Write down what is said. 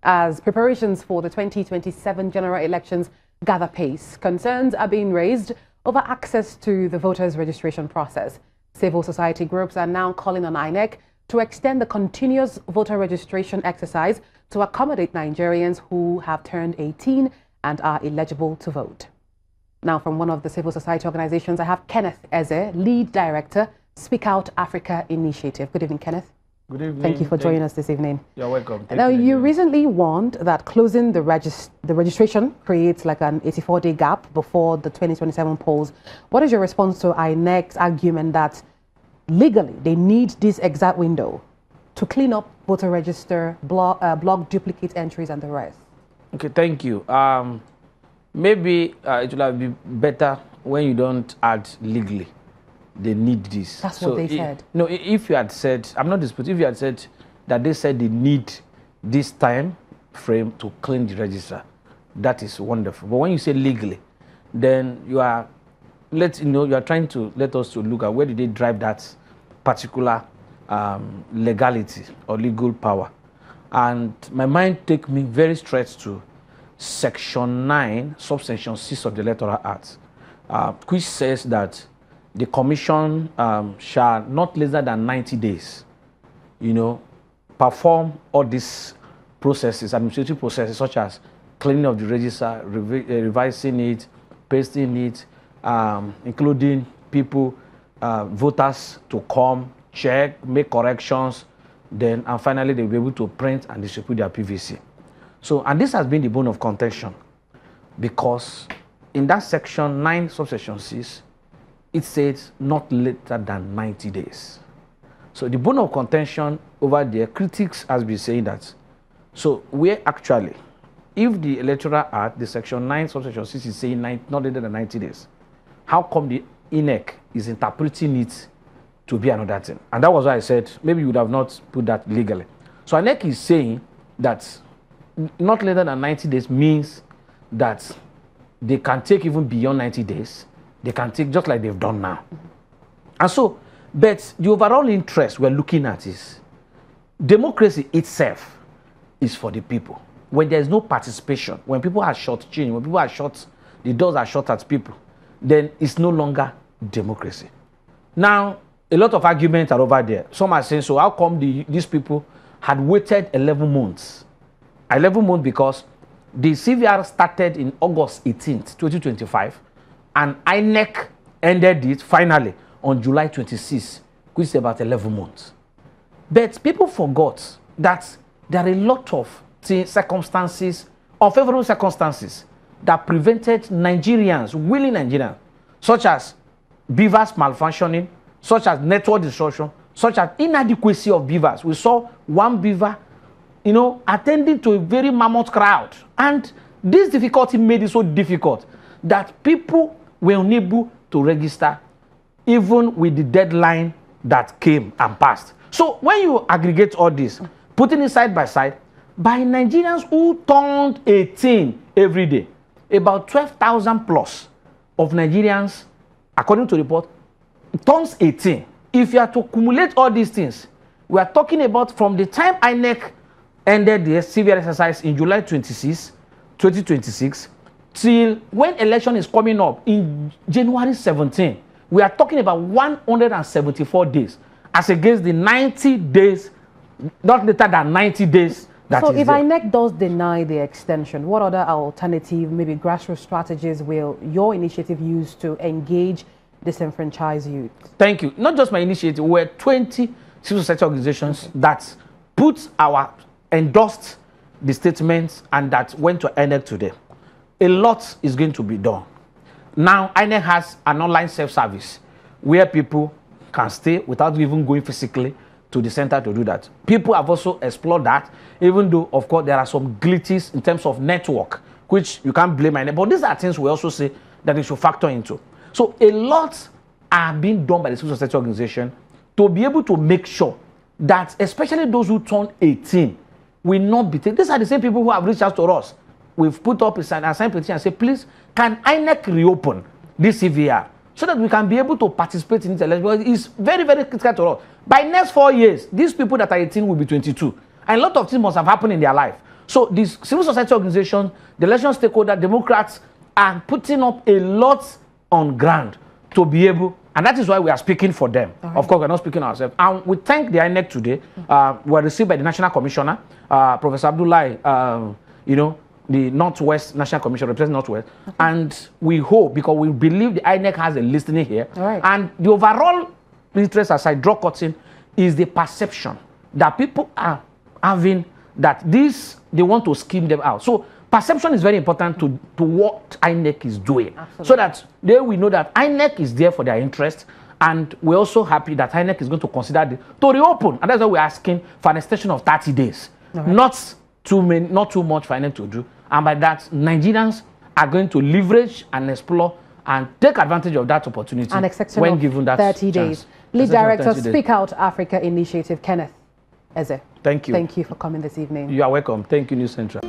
As preparations for the 2027 general elections gather pace, concerns are being raised over access to the voters' registration process. Civil society groups are now calling on INEC to extend the continuous voter registration exercise to accommodate Nigerians who have turned 18 and are eligible to vote. Now, from one of the civil society organizations, I have Kenneth Eze, Lead Director, Speak Out Africa Initiative. Good evening, Kenneth. Good evening. Thank you for joining us this evening. You're welcome. Now, you recently warned that closing the registration creates like an 84-day gap before the 2027 polls. What is your response to INEC's argument that legally they need this exact window to clean up voter register, block duplicate entries and the rest? Okay, thank you. Maybe it would have been better when you don't add legally. They need this. That's what they said. No, if you had said, I'm not disputing, if you had said that they said they need this time frame to clean the register, that is wonderful. But when you say legally, then you are, you are trying to let us to look at where did they drive that particular legality or legal power. And my mind take me very straight to Section 9, Subsection 6 of the Electoral Act, which says that the commission shall not less than 90 days, perform all these processes, administrative processes, such as cleaning of the register, revising it, pasting it, including people, voters to come, check, make corrections, then, and finally they'll be able to print and distribute their PVC. So, and this has been the bone of contention, because in that Section 9, Subsection 6, it says not later than 90 days. So the bone of contention over there, critics has been saying that. So we're actually, if the Electoral Act, the Section 9, Subsection 6 is saying not later than 90 days, how come the INEC is interpreting it to be another thing? And that was why I said maybe you would have not put that legally. So INEC is saying that not later than 90 days means that they can take even beyond 90 days. They can take just like they've done now. And so, but the overall interest we're looking at is democracy itself is for the people. When there's no participation, when people are shortchanged, when people are short, the doors are shut at people, then it's no longer democracy. Now, a lot of arguments are over there. Some are saying, so how come these people had waited 11 months? 11 months because the CVR started in August 18th, 2025, and INEC ended it finally on July 26th, which is about 11 months. But people forgot that there are a lot of circumstances, unfavorable circumstances, that prevented Nigerians, willing Nigerians, such as beavers malfunctioning, such as network disruption, such as inadequacy of beavers. We saw one beaver, attending to a very mammoth crowd. And this difficulty made it so difficult that people were unable to register even with the deadline that came and passed. So when you aggregate all this, putting it side by side, by Nigerians who turned 18 every day, about 12,000 plus of Nigerians, according to the report, turns 18. If you are to accumulate all these things, we are talking about from the time INEC ended the CVR exercise in July 26, 2026, till when election is coming up in January 17, we are talking about 174 days as against the 90 days, not later than 90 days. So if INEC does deny the extension, what other alternative, maybe grassroots strategies will your initiative use to engage disenfranchised youth? Thank you. Not just my initiative, we're 20 civil society organizations that endorsed the statements and that went to INEC today. A lot is going to be done. Now, INEC has an online self-service where people can stay without even going physically to the center to do that. People have also explored that, even though, of course, there are some glitches in terms of network, which you can't blame INEC. But these are things we also say that they should factor into. So a lot are being done by the civil society organization to be able to make sure that, especially those who turn 18, will not be taken. These are the same people who have reached out to us. We've put up a signed petition and say, please, can INEC reopen this CVR so that we can be able to participate in it? Because it's very, very critical to us. By next 4 years, these people that are 18 will be 22. And a lot of things must have happened in their life. So these civil society organizations, the election stakeholders, Democrats are putting up a lot on ground to be able, and that is why we are speaking for them. Of course, we're not speaking ourselves. And we thank the INEC today. We were received by the National Commissioner, Professor Abdullahi, you know, the Northwest National Commission, representing Northwest. And we hope, because we believe the INEC has a listening here. And the overall interest, as I draw cutting, is the perception that people are having that this, they want to scheme them out. So perception is very important to what INEC is doing. So that they will know that INEC is there for their interest. And we're also happy that INEC is going to consider to reopen. And that's why we're asking for an extension of 30 days. Not too much for INEC to do. And by that, Nigerians are going to leverage and explore and take advantage of that opportunity when given that 30 days. Lead Director, Speak Out Africa Initiative, Kenneth Eze. Thank you. Thank you for coming this evening. You are welcome. Thank you, News Central.